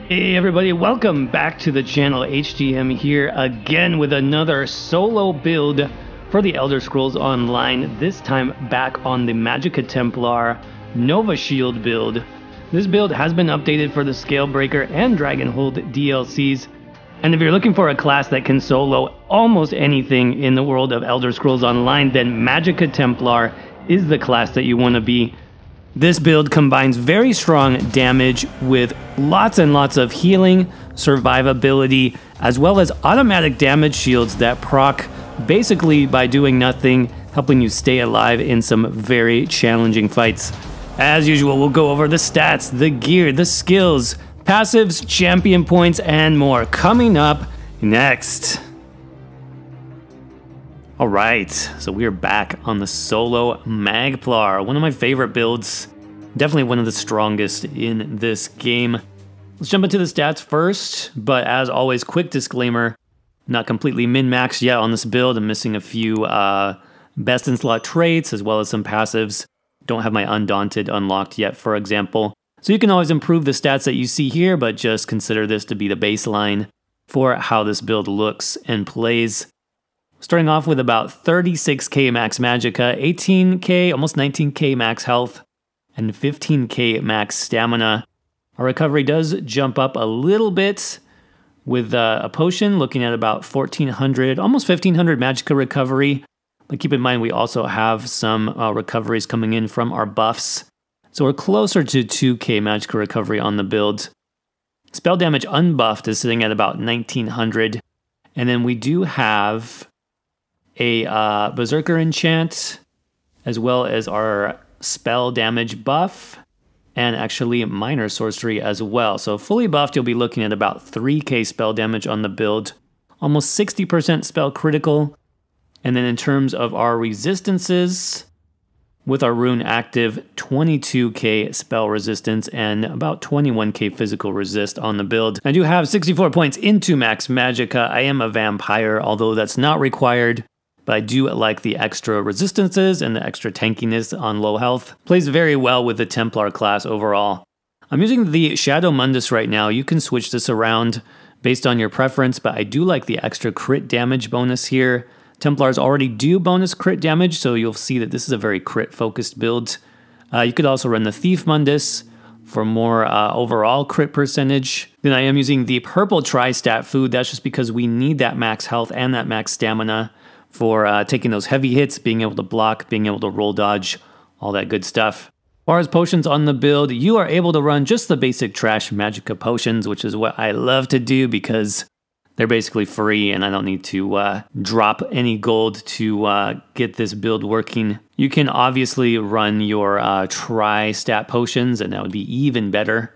Hey everybody, welcome back to the channel. HDM here again with another solo build for the Elder Scrolls Online, this time back on the Magicka Templar Nova Shield build. This build has been updated for the Scalebreaker and Dragonhold DLCs, and if you're looking for a class that can solo almost anything in the world of Elder Scrolls Online, then Magicka Templar is the class that you want to be. This build combines very strong damage with lots and lots of healing, survivability, as well as automatic damage shields that proc basically by doing nothing, helping you stay alive in some very challenging fights. As usual, we'll go over the stats, the gear, the skills, passives, champion points, and more coming up next. Alright, so we are back on the solo Magplar, one of my favorite builds, definitely one of the strongest in this game. Let's jump into the stats first, but as always, quick disclaimer, not completely min-maxed yet on this build. I'm missing a few best in slot traits as well as some passives. Don't have my Undaunted unlocked yet, for example. So you can always improve the stats that you see here, but just consider this to be the baseline for how this build looks and plays. Starting off with about 36k max Magicka, 18k, almost 19k max health, and 15k max stamina. Our recovery does jump up a little bit with a potion, looking at about 1400, almost 1500 Magicka recovery. But keep in mind we also have some recoveries coming in from our buffs. So we're closer to 2k Magicka recovery on the build. Spell damage unbuffed is sitting at about 1900. And then we do have a Berserker enchant, as well as our spell damage buff, and actually minor sorcery as well. So fully buffed, you'll be looking at about 3k spell damage on the build, almost 60% spell critical. And then in terms of our resistances, with our rune active, 22k spell resistance and about 21k physical resist on the build. I do have 64 points into max Magicka. I am a vampire, although that's not required. But I do like the extra resistances and the extra tankiness on low health. Plays very well with the Templar class overall. I'm using the Shadow Mundus right now. You can switch this around based on your preference, but I do like the extra crit damage bonus here. Templars already do bonus crit damage, so you'll see that this is a very crit-focused build. You could also run the Thief Mundus for more overall crit percentage. Then I am using the purple tri-stat food. That's just because we need that max health and that max stamina for taking those heavy hits, being able to block, being able to roll dodge, all that good stuff. As far as potions on the build, you are able to run just the basic trash Magicka potions, which is what I love to do because they're basically free and I don't need to drop any gold to get this build working. You can obviously run your tri-stat potions, and that would be even better.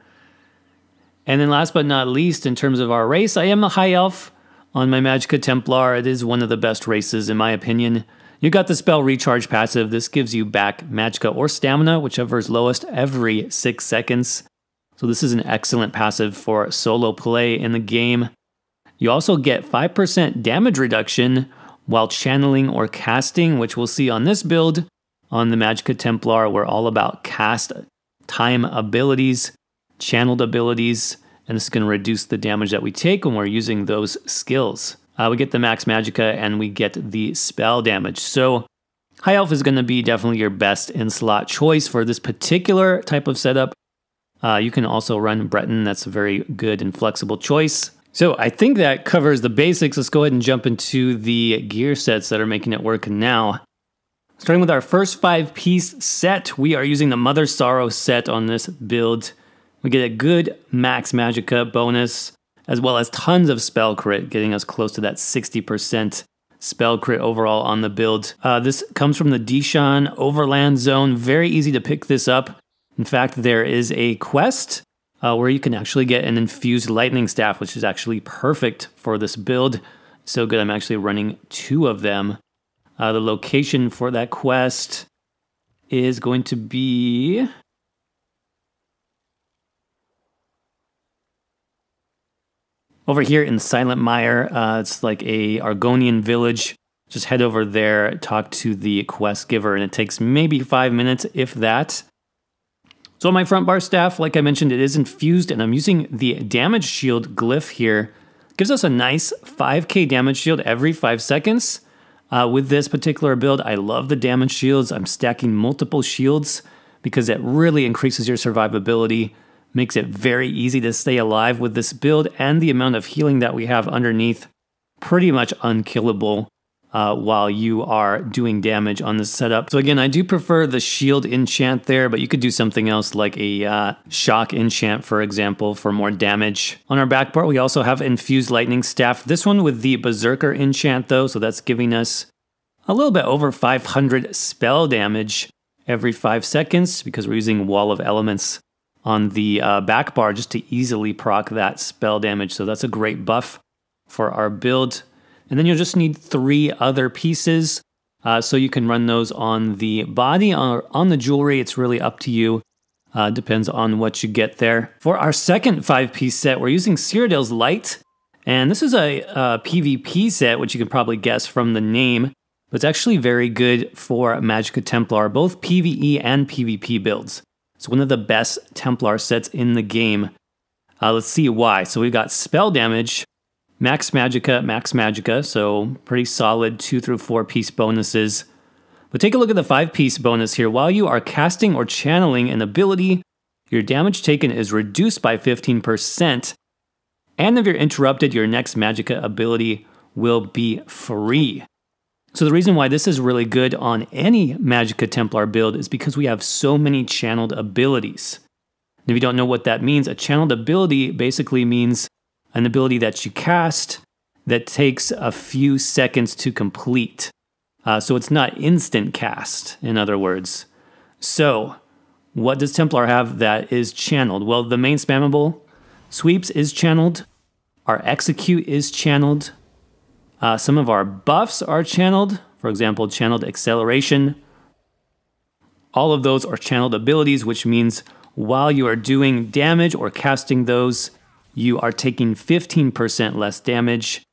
And then last but not least, in terms of our race, I am a high elf. On my Magicka Templar, it is one of the best races in my opinion. You got the spell recharge passive. This gives you back Magicka or stamina, whichever is lowest, every 6 seconds. So this is an excellent passive for solo play in the game. You also get 5% damage reduction while channeling or casting, which we'll see on this build. On the Magicka Templar, we're all about cast time abilities, channeled abilities, and this is going to reduce the damage that we take when we're using those skills. We get the max Magicka and we get the spell damage. So High Elf is going to be definitely your best in-slot choice for this particular type of setup. You can also run Breton. That's a very good and flexible choice. So I think that covers the basics. Let's go ahead and jump into the gear sets that are making it work now. Starting with our first 5-piece set, we are using the Mother Sorrow set on this build. We get a good max Magicka bonus, as well as tons of spell crit, getting us close to that 60% spell crit overall on the build. This comes from the Dishan Overland Zone. Very easy to pick this up. In fact, there is a quest where you can actually get an infused lightning staff, which is actually perfect for this build. So good, I'm actually running 2 of them. The location for that quest is going to be over here in Silent Mire. It's like a Argonian village. Just head over there, talk to the quest giver, and it takes maybe 5 minutes, if that. So on my front bar staff, like I mentioned, it is infused, and I'm using the damage shield glyph here. Gives us a nice 5k damage shield every 5 seconds. With this particular build, I love the damage shields. I'm stacking multiple shields because it really increases your survivability, makes it very easy to stay alive with this build, and the amount of healing that we have underneath, pretty much unkillable while you are doing damage on this setup. So again, I do prefer the shield enchant there, but you could do something else like a shock enchant, for example, for more damage. On our back bar, we also have infused lightning staff. This one with the berserker enchant though, so that's giving us a little bit over 500 spell damage every 5 seconds because we're using Wall of Elements on the back bar just to easily proc that spell damage. So that's a great buff for our build. And then you'll just need 3 other pieces, so you can run those on the body or on the jewelry. It's really up to you. Depends on what you get there. For our second 5-piece set, we're using Cyrodiil's Light. And this is a PvP set, which you can probably guess from the name. But it's actually very good for Magicka Templar, both PvE and PvP builds. It's one of the best Templar sets in the game. Let's see why. So we've got spell damage, Max Magicka, so pretty solid 2 through 4 piece bonuses. But take a look at the 5-piece bonus here. While you are casting or channeling an ability, your damage taken is reduced by 15%, and if you're interrupted, your next Magicka ability will be free. So the reason why this is really good on any Magicka Templar build is because we have so many channeled abilities. And if you don't know what that means, a channeled ability basically means an ability that you cast that takes a few seconds to complete. So it's not instant cast, in other words. So what does Templar have that is channeled? Well, the main spammable sweeps is channeled. Our execute is channeled. Some of our buffs are channeled. For example, channeled acceleration. All of those are channeled abilities, which means while you are doing damage or casting those, you are taking 15% less damage,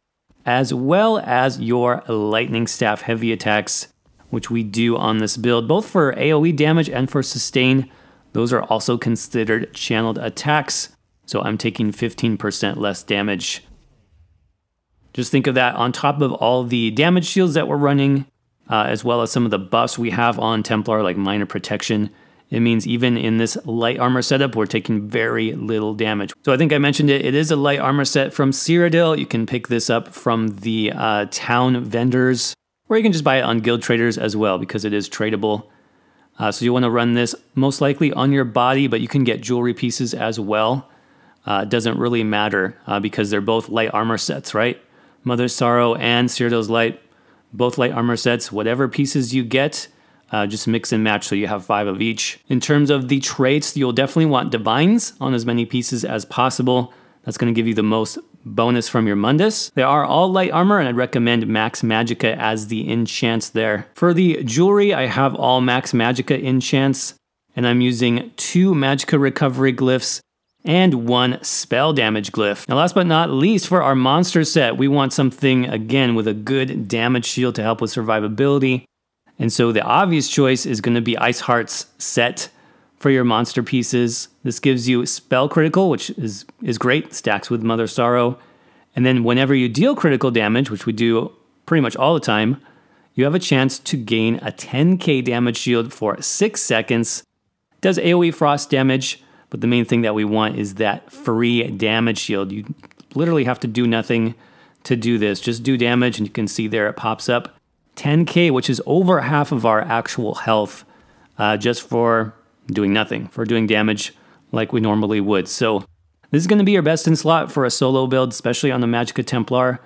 as well as your lightning staff heavy attacks, which we do on this build, both for AoE damage and for sustain. Those are also considered channeled attacks, so I'm taking 15% less damage. Just think of that on top of all the damage shields that we're running, as well as some of the buffs we have on Templar, like minor protection. It means even in this light armor setup, we're taking very little damage. So I think I mentioned it. It is a light armor set from Cyrodiil. You can pick this up from the town vendors, or you can just buy it on Guild Traders as well because it is tradable. So you want to run this most likely on your body, but you can get jewelry pieces as well. It doesn't really matter because they're both light armor sets, right? Mother's Sorrow and Cyrodiil's Light, both light armor sets. Whatever pieces you get, just mix and match so you have 5 of each. In terms of the traits, you'll definitely want Divines on as many pieces as possible. That's going to give you the most bonus from your Mundus. They are all light armor, and I'd recommend Max Magicka as the enchants there. For the jewelry, I have all Max Magicka enchants, and I'm using 2 Magicka recovery glyphs and 1 spell damage glyph. Now last but not least, for our monster set, we want something, again, with a good damage shield to help with survivability. And so the obvious choice is going to be Ice Heart's set for your monster pieces. This gives you spell critical, which is great, stacks with Mother Sorrow. And then whenever you deal critical damage, which we do pretty much all the time, you have a chance to gain a 10k damage shield for 6 seconds. It does AoE frost damage, but the main thing that we want is that free damage shield. You literally have to do nothing to do this. Just do damage, and you can see there it pops up. 10k, which is over half of our actual health, just for doing nothing, for doing damage like we normally would. So this is going to be your best in slot for a solo build, especially on the Magicka Templar.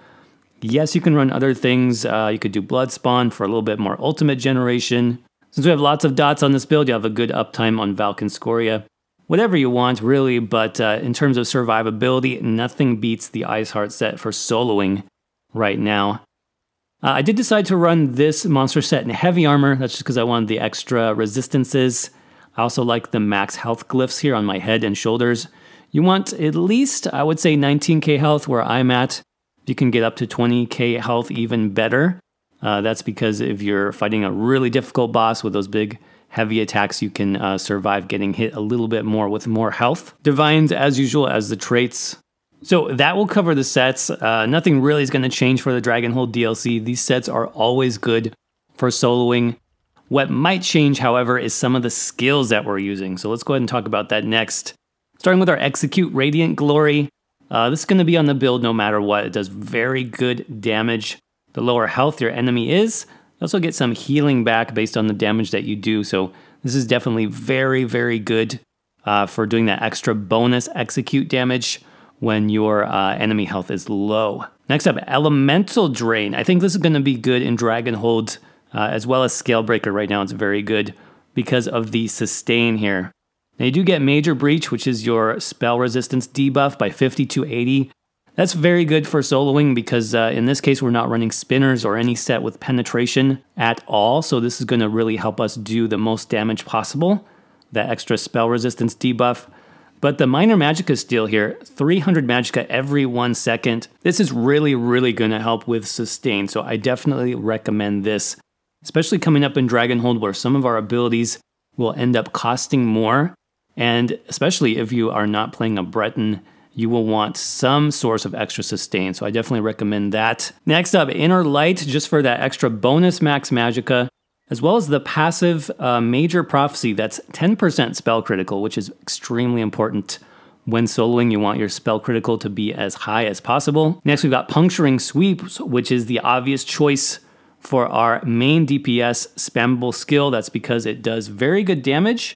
Yes, you can run other things. You could do Blood Spawn for a little bit more ultimate generation. Since we have lots of dots on this build, you have a good uptime on Valken Scoria. Whatever you want, really, but in terms of survivability, nothing beats the Ice Heart set for soloing right now. I did decide to run this monster set in heavy armor. That's just because I wanted the extra resistances. I also like the max health glyphs here on my head and shoulders. You want at least, I would say, 19k health where I'm at. You can get up to 20k health, even better. That's because if you're fighting a really difficult boss with those big heavy attacks, you can survive getting hit a little bit more with more health. Divines, as usual, as the traits. So that will cover the sets. Nothing really is going to change for the Dragonhold DLC. These sets are always good for soloing. What might change, however, is some of the skills that we're using. So let's go ahead and talk about that next. Starting with our Execute Radiant Glory. This is going to be on the build no matter what. It does very good damage. The lower health your enemy is, you also get some healing back based on the damage that you do. So this is definitely very, very good for doing that extra bonus execute damage when your enemy health is low. Next up, Elemental Drain. I think this is going to be good in Dragonhold as well as Scalebreaker. Right now it's very good because of the sustain here. Now you do get Major Breach, which is your spell resistance debuff by 50 to 80. That's very good for soloing because in this case we're not running spinners or any set with penetration at all. So this is going to really help us do the most damage possible. That extra spell resistance debuff. But the minor Magicka steal here, 300 Magicka every 1 second. This is really, really going to help with sustain. So I definitely recommend this, especially coming up in Dragonhold where some of our abilities will end up costing more. And especially if you are not playing a Breton, you will want some source of extra sustain. So I definitely recommend that. Next up, Inner Light, just for that extra bonus max Magicka, as well as the passive Major Prophecy. That's 10% spell critical, which is extremely important. When soloing, you want your spell critical to be as high as possible. Next, we've got Puncturing Sweeps, which is the obvious choice for our main DPS spammable skill. That's because it does very good damage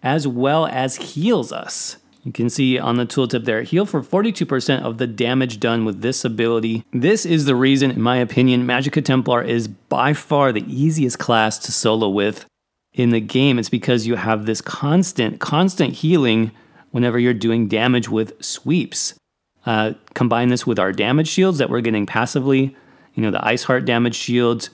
as well as heals us. You can see on the tooltip there, heal for 42% of the damage done with this ability. This is the reason, in my opinion, Magicka Templar is by far the easiest class to solo with in the game. It's because you have this constant healing whenever you're doing damage with sweeps. Combine this with our damage shields that we're getting passively. You know, the Ice Heart damage shield,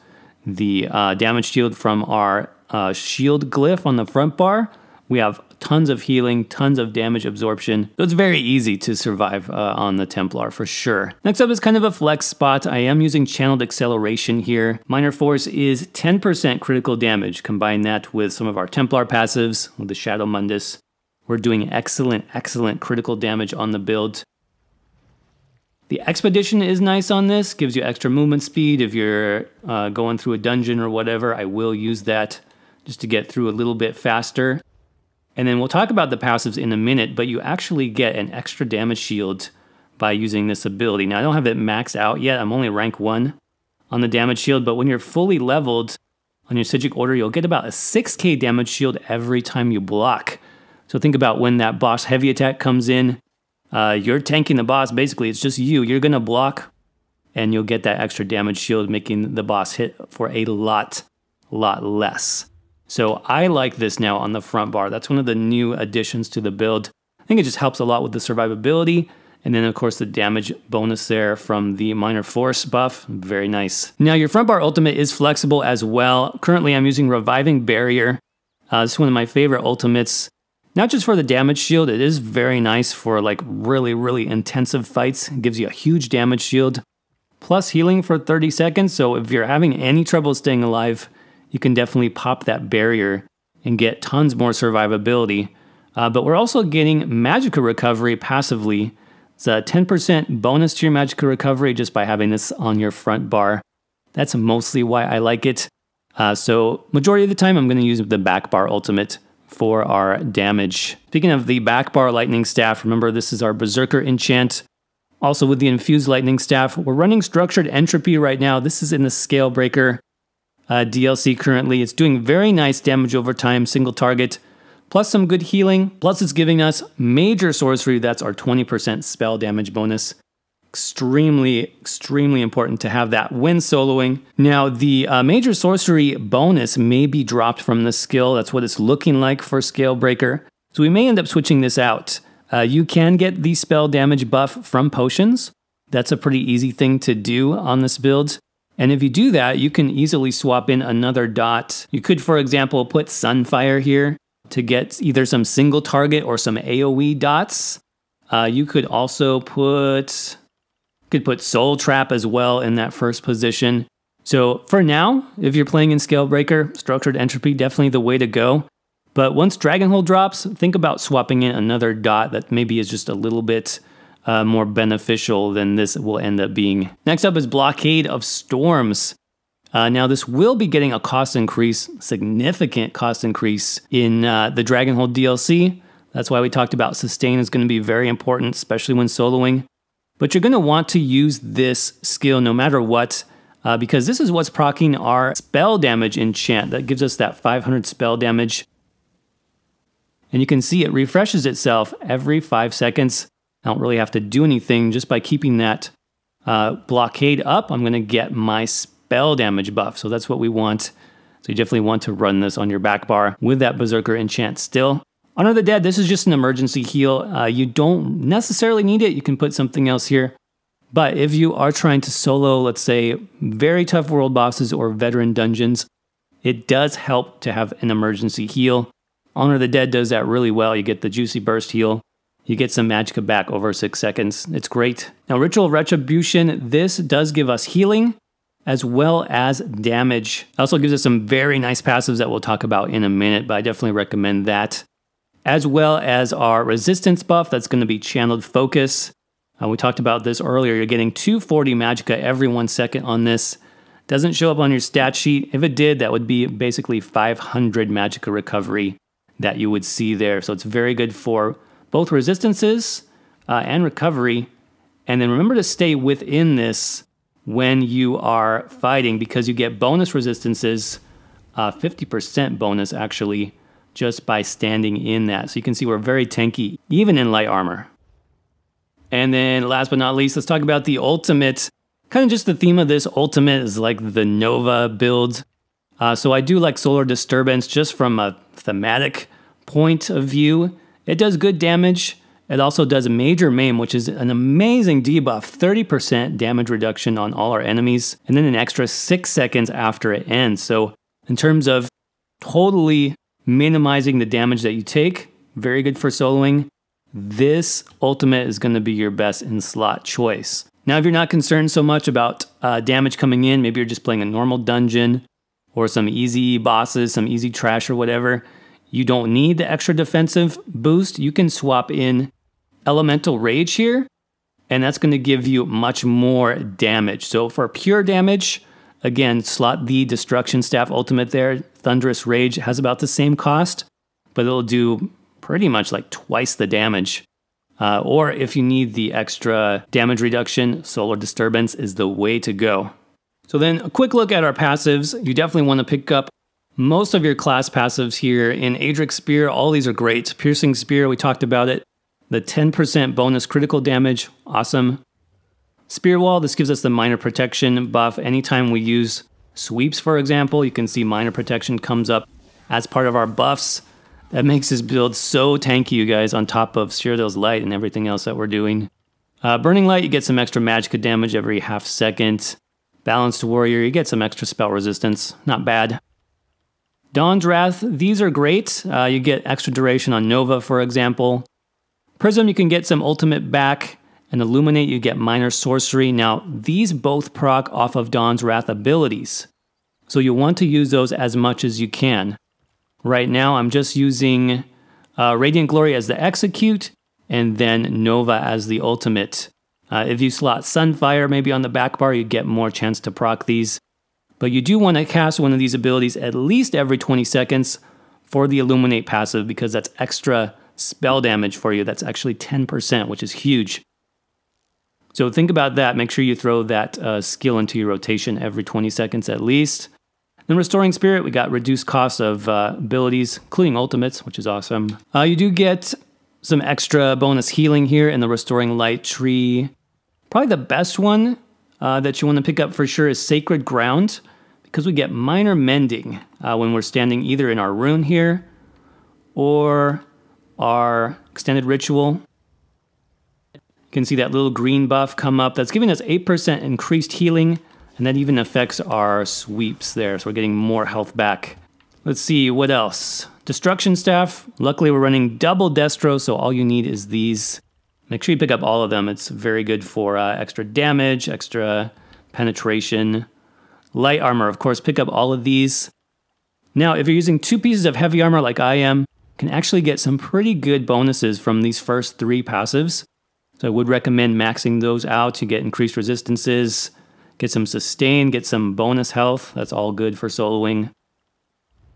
the damage shield from our shield glyph on the front bar. We have tons of healing, tons of damage absorption. So it's very easy to survive on the Templar for sure. Next up is kind of a flex spot. I am using Channeled Acceleration here. Minor Force is 10% critical damage. Combine that with some of our Templar passives, with the Shadow Mundus. We're doing excellent critical damage on the build. The Expedition is nice on this, gives you extra movement speed if you're going through a dungeon or whatever. I will use that just to get through a little bit faster. And then we'll talk about the passives in a minute, but you actually get an extra damage shield by using this ability. Now, I don't have it maxed out yet. I'm only rank 1 on the damage shield, but when you're fully leveled on your Psijic Order, you'll get about a 6k damage shield every time you block. So think about when that boss heavy attack comes in, you're tanking the boss. Basically, it's just you. You're going to block, and you'll get that extra damage shield, making the boss hit for a lot less. So I like this now on the front bar. That's one of the new additions to the build. I think it just helps a lot with the survivability. And then, of course, the damage bonus there from the Minor Force buff. Very nice. Now, your front bar ultimate is flexible as well. Currently, I'm using Reviving Barrier. This is one of my favorite ultimates. Not just for the damage shield, it is very nice for like really intensive fights. It gives you a huge damage shield. Plus healing for 30 seconds. So if you're having any trouble staying alive, you can definitely pop that barrier and get tons more survivability. But we're also getting Magicka Recovery passively. It's a 10% bonus to your Magicka Recovery just by having this on your front bar. That's mostly why I like it. So majority of the time I'm going to use the back bar ultimate for our damage. Speaking of the back bar lightning staff, remember this is our Berserker enchant. Also with the infused lightning staff, we're running structured entropy right now. This is in the Scalebreaker DLC currently. It's doing very nice damage over time, single target, plus some good healing. Plus it's giving us major sorcery. That's our 20% spell damage bonus. Extremely important to have that when soloing. Now the major sorcery bonus may be dropped from the skill. That's what it's looking like for Scalebreaker. So we may end up switching this out. You can get the spell damage buff from potions. That's a pretty easy thing to do on this build. And if you do that, you can easily swap in another dot. You could, for example, put Sunfire here to get either some single target or some AoE dots. You could also put Soul Trap as well in that first position. So for now, if you're playing in Scalebreaker, Structured Entropy, definitely the way to go. But once Dragonhold drops, think about swapping in another dot that maybe is just a little bit more beneficial than this will end up being. Next up is Blockade of Storms. Now this will be getting a cost increase, significant cost increase in the Dragonhold DLC. That's why we talked about Sustain is going to be very important, especially when soloing. But you're going to want to use this skill no matter what, because this is what's proccing our spell damage enchant. That gives us that 500 spell damage. And you can see it refreshes itself every 5 seconds. I don't really have to do anything. Just by keeping that blockade up, I'm going to get my spell damage buff. So that's what we want. So you definitely want to run this on your back bar with that Berserker enchant still. Honor the Dead, this is just an emergency heal. You don't necessarily need it. You can put something else here. But if you are trying to solo, let's say, very tough world bosses or veteran dungeons, it does help to have an emergency heal. Honor the Dead does that really well. You get the Juicy Burst heal. You get some Magicka back over 6 seconds. It's great. Now, Ritual Retribution, this does give us healing as well as damage. It also gives us some very nice passives that we'll talk about in a minute, but I definitely recommend that. As well as our resistance buff, that's going to be Channeled Focus. We talked about this earlier. You're getting 240 Magicka every 1 second on this. Doesn't show up on your stat sheet. If it did, that would be basically 500 Magicka recovery that you would see there. So it's very good for both resistances and recovery. And then remember to stay within this when you are fighting, because you get bonus resistances, 50% bonus actually, just by standing in that. So you can see we're very tanky, even in light armor. And then last but not least, let's talk about the ultimate. Kind of just the theme of this ultimate is like the Nova build. So I do like Solar Disturbance just from a thematic point of view. It does good damage. It also does Major Maim, which is an amazing debuff, 30% damage reduction on all our enemies, and then an extra 6 seconds after it ends. So in terms of totally minimizing the damage that you take, very good for soloing. This ultimate is going to be your best in slot choice. Now, if you're not concerned so much about damage coming in, maybe you're just playing a normal dungeon or some easy bosses, some easy trash or whatever, you don't need the extra defensive boost. You can swap in Elemental Rage here, and that's going to give you much more damage. So for pure damage, again, slot the Destruction Staff ultimate there. Thunderous Rage has about the same cost, but it'll do pretty much like twice the damage. Or if you need the extra damage reduction, Solar Disturbance is the way to go. So then a quick look at our passives. You definitely want to pick up most of your class passives here. In Adric Spear, all these are great. Piercing Spear, we talked about it. The 10% bonus critical damage, awesome. Spear Wall, this gives us the minor protection buff. Anytime we use sweeps, for example, you can see minor protection comes up as part of our buffs. That makes this build so tanky, you guys, on top of Cyrodiil's Light and everything else that we're doing. Burning Light, you get some extra Magicka damage every half second. Balanced Warrior, you get some extra spell resistance. Not bad. Dawn's Wrath, these are great. You get extra duration on Nova, for example. Prism, you can get some ultimate back. And Illuminate, you get minor sorcery. Now, these both proc off of Dawn's Wrath abilities. So you'll want to use those as much as you can. Right now, I'm just using Radiant Glory as the execute, and then Nova as the ultimate. If you slot Sunfire maybe on the back bar, you get more chance to proc these. But you do want to cast one of these abilities at least every 20 seconds for the Illuminate passive, because that's extra spell damage for you. That's actually 10%, which is huge. So think about that. Make sure you throw that skill into your rotation every 20 seconds at least. Then Restoring Spirit, we got reduced cost of abilities, including ultimates, which is awesome. You do get some extra bonus healing here in the Restoring Light tree. Probably the best one that you want to pick up for sure is Sacred Ground, because we get minor mending when we're standing either in our rune here or our extended ritual. You can see that little green buff come up. That's giving us 8% increased healing, and that even affects our sweeps there, so we're getting more health back. Let's see, what else? Destruction Staff. Luckily, we're running double Destro, so all you need is these. Make sure you pick up all of them. It's very good for extra damage, extra penetration. light armor. Of course, pick up all of these. Now, if you're using 2 pieces of heavy armor like I am, you can actually get some pretty good bonuses from these first 3 passives. So I would recommend maxing those out to get increased resistances, get some sustain, get some bonus health. That's all good for soloing.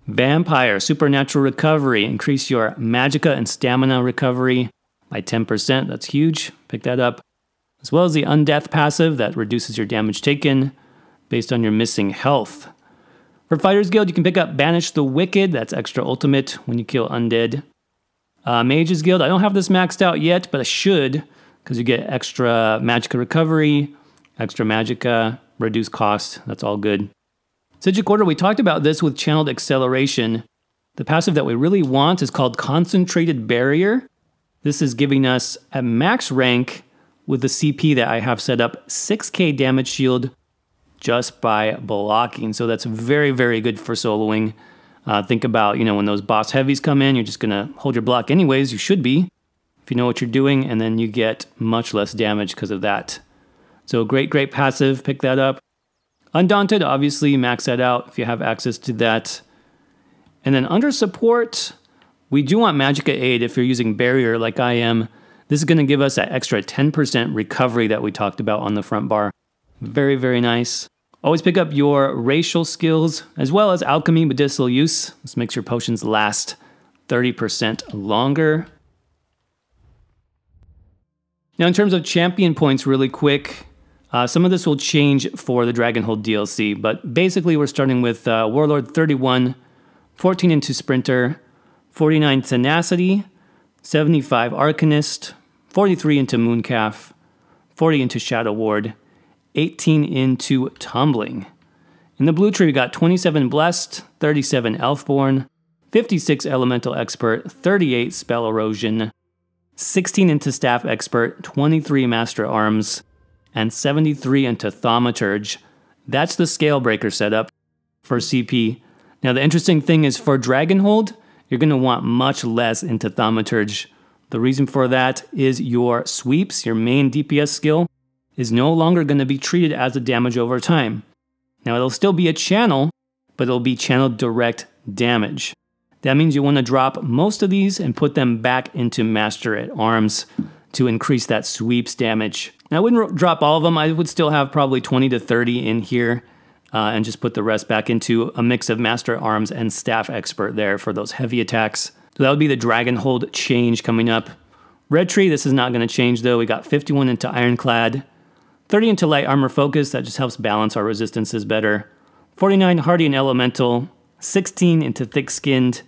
Vampire, supernatural recovery. Increase your magicka and stamina recovery by 10%. That's huge. Pick that up. As well as the undeath passive that reduces your damage taken based on your missing health. For Fighters Guild, you can pick up Banish the Wicked. That's extra ultimate when you kill undead. Mages Guild, I don't have this maxed out yet, but I should, because you get extra magicka recovery, extra magicka, reduced cost. That's all good. Psijic Order, we talked about this with Channeled Acceleration. The passive that we really want is called Concentrated Barrier. This is giving us a max rank with the CP that I have set up 6k damage shield just by blocking. So that's very, very good for soloing. Think about, when those boss heavies come in, you're just going to hold your block anyways. You should be, if you know what you're doing, and then you get much less damage because of that. So great, great passive. Pick that up. Undaunted, obviously, max that out if you have access to that. And then under support, we do want Magicka Aid if you're using Barrier like I am. This is going to give us that extra 10% recovery that we talked about on the front bar. Very, very nice. Always pick up your racial skills as well as alchemy medicinal use. This makes your potions last 30% longer. Now in terms of champion points really quick, some of this will change for the Dragonhold DLC, but basically we're starting with Warlord 31, 14 into Sprinter, 49 Tenacity, 75 Arcanist, 43 into Mooncalf, 40 into Shadow Ward, 18 into Tumbling. In the blue tree, we got 27 Blessed, 37 Elfborn, 56 Elemental Expert, 38 Spell Erosion, 16 into Staff Expert, 23 Master Arms, and 73 into Thaumaturge. That's the Scale Breaker setup for CP. Now the interesting thing is for Dragonhold, you're going to want much less into Thaumaturge. The reason for that is your sweeps, your main DPS skill, is no longer going to be treated as a damage over time. Now it'll still be a channel, but it'll be channeled direct damage. That means you want to drop most of these and put them back into Master at Arms to increase that sweeps damage. Now I wouldn't drop all of them, I would still have probably 20 to 30 in here and just put the rest back into a mix of Master Arms and Staff Expert there for those heavy attacks. So that would be the Dragonhold change coming up. Red Tree, this is not going to change though. We got 51 into Ironclad, 30 into Light Armor Focus, that just helps balance our resistances better. 49 Hardy and Elemental, 16 into Thick Skinned,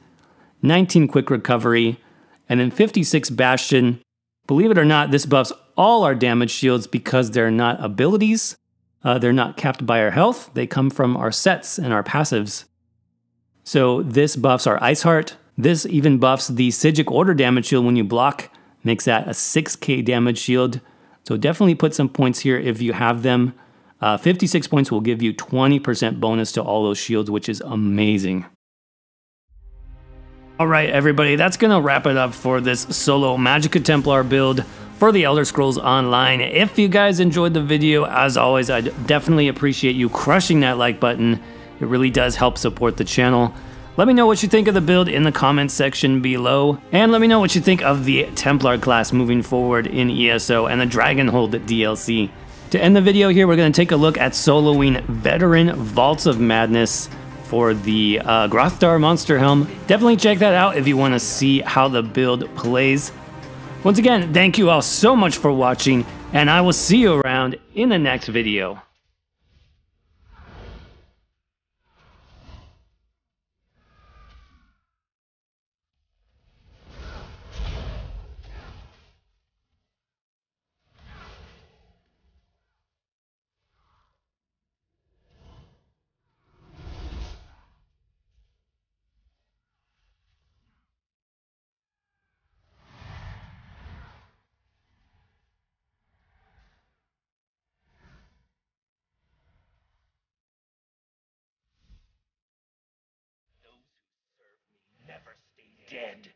19 Quick Recovery, and then 56 Bastion. Believe it or not, this buffs all our damage shields because they're not abilities. They're not capped by our health. They come from our sets and our passives. So this buffs our Ice Heart. This even buffs the Psijic Order damage shield when you block. Makes that a 6k damage shield. So definitely put some points here if you have them. 56 points will give you 20% bonus to all those shields, which is amazing. Alright everybody, that's going to wrap it up for this solo Magicka Templar build for the Elder Scrolls Online. If you guys enjoyed the video, as always, I'd definitely appreciate you crushing that like button. It really does help support the channel. Let me know what you think of the build in the comments section below, and let me know what you think of the Templar class moving forward in ESO and the Dragonhold DLC. To end the video here, we're going to take a look at soloing Veteran Vaults of Madness for the Grothdar Monster Helm. Definitely check that out if you want to see how the build plays. Once again, thank you all so much for watching, and I will see you around in the next video. Never stay dead.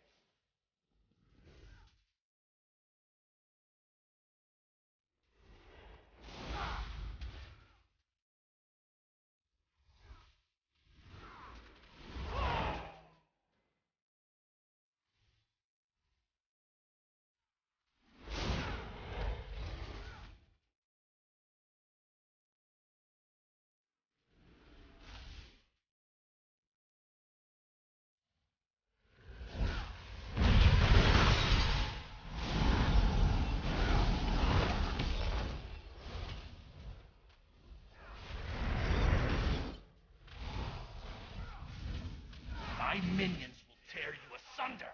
minions will tear you asunder.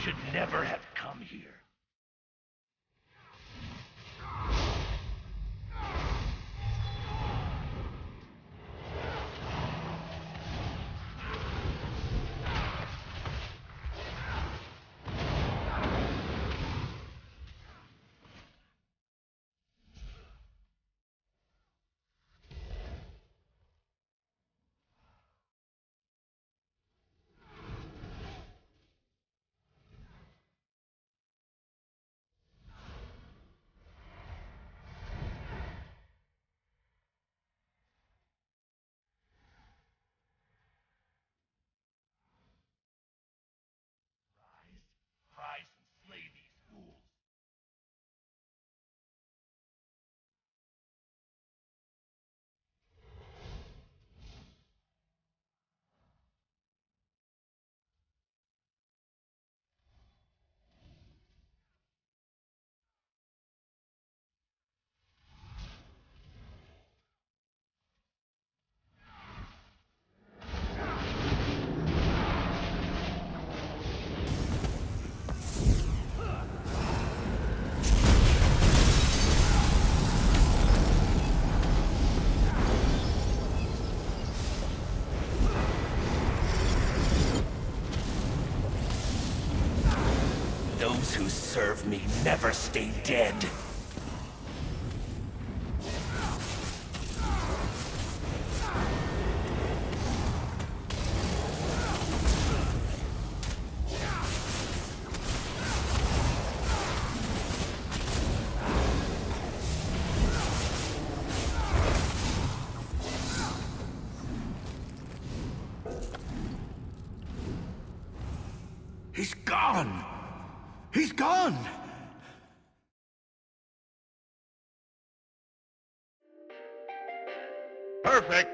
Should never have come here. Rise and slay these fools. Those who serve me never stay dead. He's gone! He's gone! Perfect!